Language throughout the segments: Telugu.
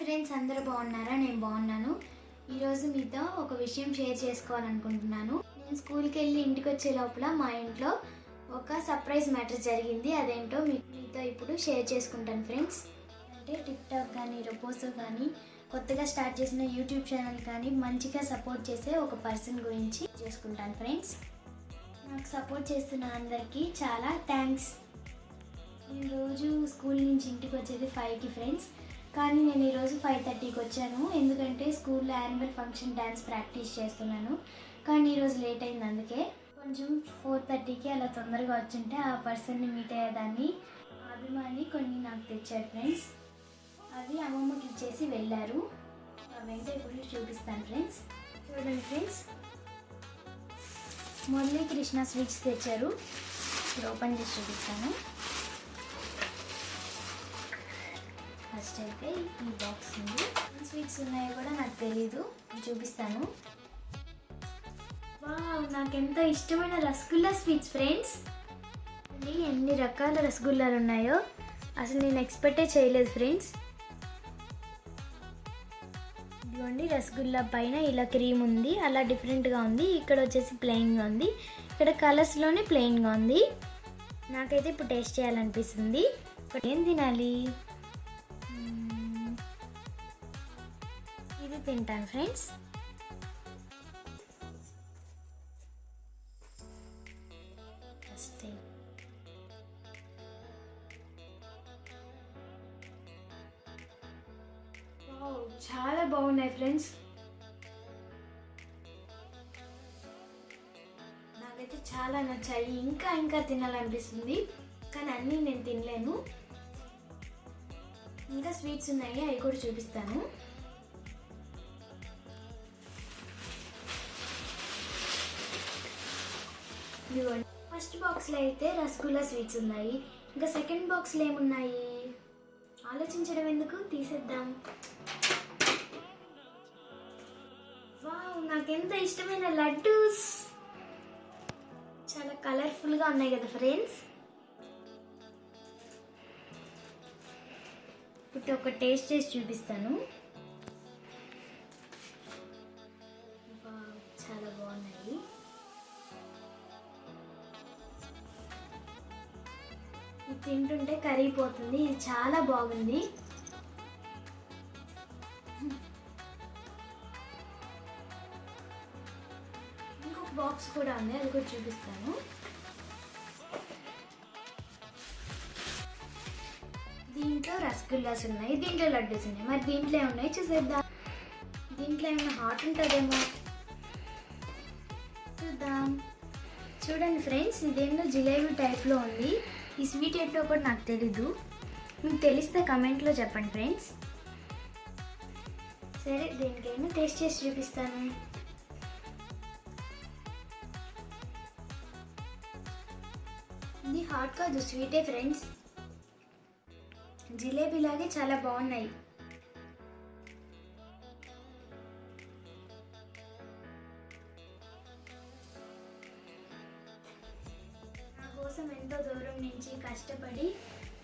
ఫ్రెండ్స్, అందరూ బాగున్నారా? నేను బాగున్నాను. ఈరోజు మీతో ఒక విషయం షేర్ చేసుకోవాలనుకుంటున్నాను. నేను స్కూల్కి వెళ్ళి ఇంటికి వచ్చే లోపల మా ఇంట్లో ఒక సర్ప్రైజ్ మ్యాటర్ జరిగింది. అదేంటో మీతో ఇప్పుడు షేర్ చేసుకుంటాను ఫ్రెండ్స్. అంటే టిక్టాక్ కానీ, రొపోసో కానీ, కొత్తగా స్టార్ట్ చేసిన యూట్యూబ్ ఛానల్ కానీ మంచిగా సపోర్ట్ చేసే ఒక పర్సన్ గురించి చేసుకుంటాను ఫ్రెండ్స్. నాకు సపోర్ట్ చేస్తున్న అందరికీ చాలా థ్యాంక్స్. నేను రోజు స్కూల్ నుంచి ఇంటికి వచ్చేది 5కి ఫ్రెండ్స్, కానీ నేను ఈరోజు 5:30కి వచ్చాను. ఎందుకంటే స్కూల్లో యాన్యువల్ ఫంక్షన్ డ్యాన్స్ ప్రాక్టీస్ చేస్తున్నాను. కానీ ఈరోజు లేట్ అయింది, అందుకే కొంచెం 4:30కి అలా తొందరగా వచ్చుంటే ఆ పర్సన్ని మీట్ అయ్యేదాన్ని. అభిమాని కొన్ని నాకు తెచ్చాడు ఫ్రెండ్స్. అవి అమ్మమ్మకి ఇచ్చేసి వెళ్ళారు. అవేంటో ఇప్పుడు చూపిస్తాను ఫ్రెండ్స్. చూడండి ఫ్రెండ్స్, మురళీ కృష్ణ స్వీట్స్ తెచ్చారు. ఇప్పుడు ఓపెన్ చేసి చూపిస్తాను. ఫస్ట్ అయితే ఈ బాక్స్ ఉంది. స్వీట్స్ ఉన్నాయో కూడా నాకు తెలీదు, చూపిస్తాను. వావ్, నాకు ఎంతో ఇష్టమైన రసగుల్లా స్వీట్స్ ఫ్రెండ్స్. ఎన్ని రకాల రసగుల్లాలు ఉన్నాయో అసలు నేను ఎక్స్పెక్టే చేయలేదు ఫ్రెండ్స్. ఇదిగోండి, రసగుల్లా పైన ఇలా క్రీమ్ ఉంది, అలా డిఫరెంట్గా ఉంది. ఇక్కడ వచ్చేసి ప్లెయిన్గా ఉంది, ఇక్కడ కలర్స్లోనే ప్లెయిన్గా ఉంది. నాకైతే ఇప్పుడు టేస్ట్ చేయాలనిపిస్తుంది. ఏం తినాలి? ఇది తింటాను ఫ్రెండ్స్. చాలా బాగున్నాయి ఫ్రెండ్స్. నాకైతే చాలా నచ్చాయి. ఇంకా తినాలనిపిస్తుంది, కానీ అన్నీ నేను తినలేను. ఇంకా స్వీట్స్ ఉన్నాయి, అవి కూడా చూపిస్తాను. ఫస్ట్ బాక్స్లో అయితే రసగుల్లా స్వీట్స్ ఉన్నాయి. ఇంకా సెకండ్ బాక్స్లో ఏమున్నాయి ఆలోచించడం ఎందుకు, తీసేద్దాం. వావ్, నాకెంత ఇష్టమైన లడ్డూస్. చాలా కలర్ఫుల్గా ఉన్నాయి కదా ఫ్రెండ్స్. ఇప్పుడు ఒక టేస్ట్ చేసి చూపిస్తాను. చాలా బాగున్నాయి. ఇది తింటుంటే కరిగిపోతుంది. ఇది చాలా బాగుంది. ఇంకొక బాక్స్ కూడా ఉంది, అది కూడా చూపిస్తాను. దీంట్లో రసగుల్లాస్ ఉన్నాయి, దీంట్లో లడ్డూస్ ఉన్నాయి. మరి దీంట్లో ఏమున్నాయి చూసేద్దాం. దీంట్లో ఏమైనా హాట్ ఉంటుందేమో చూద్దాం. చూడండి ఫ్రెండ్స్, ఇదేంటో జిలేబీ టైప్లో ఉంది. ఈ స్వీట్ ఏంటో కూడా నాకు తెలీదు. మీకు తెలిస్తే కమెంట్లో చెప్పండి ఫ్రెండ్స్. సరే, దేనికైనా టేస్ట్ చేసి చూపిస్తాను. ఇది హాట్ కాదు, స్వీటే ఫ్రెండ్స్. జిలేబీ లాగే చాలా బాగున్నాయి. నా కోసం ఎంతో దూరం నుంచి కష్టపడి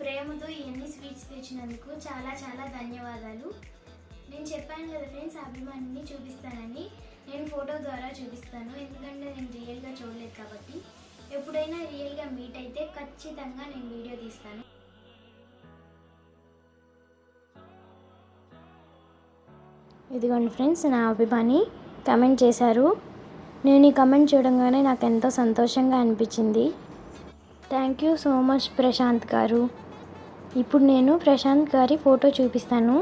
ప్రేమతో ఇవన్నీ స్వీట్స్ తెచ్చినందుకు చాలా చాలా ధన్యవాదాలు. నేను చెప్పాను కదా ఫ్రెండ్స్, అభిమానిని చూపిస్తానని. నేను ఫోటో ద్వారా చూపిస్తాను, ఎందుకంటే నేను రియల్గా చూడలేదు కాబట్టి. ఎప్పుడైనా రియల్గా మీట్ అయితే ఖచ్చితంగా నేను వీడియో తీస్తాను. ఇదిగోండి ఫ్రెండ్స్, నా అభిమాని కమెంట్ చేశారు. నేను ఈ కమెంట్ చూడంగానే నాకు ఎంతో సంతోషంగా అనిపించింది. Thank you so much Prashant garu. ఇప్పుడు నేను ప్రశాంత్ గారి ఫోటో చూపిస్తాను.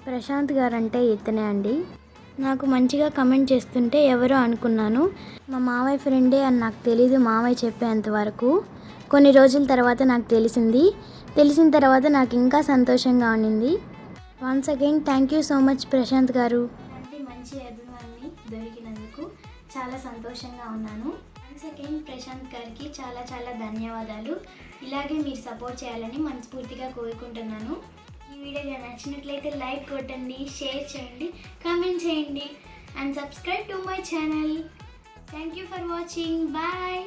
ప్రశాంత్ గారు అంటే ఇతనే అండి. నాకు మంచిగా కమెంట్ చేస్తుంటే ఎవరో అనుకున్నాను. మా మామయ్య ఫ్రెండే అని నాకు తెలీదు మామయ్య చెప్పేంతవరకు. కొన్ని రోజుల తర్వాత నాకు తెలిసిన తర్వాత నాకు ఇంకా సంతోషంగా ఉండింది. Once again thank you so much Prashant garu. అంటే మంచి అభిమాని దొరికినందుకు చాలా సంతోషంగా ఉన్నాను. వన్స్ అగైన్ ప్రశాంత్ గారికి చాలా చాలా ధన్యవాదాలు. ఇలాగే మీరు సపోర్ట్ చేయాలని మనస్ఫూర్తిగా కోరుకుంటున్నాను. ఈ వీడియో నచ్చినట్లయితే లైక్ కొట్టండి, షేర్ చేయండి, కామెంట్ చేయండి and subscribe to my channel. Thank you for watching. Bye.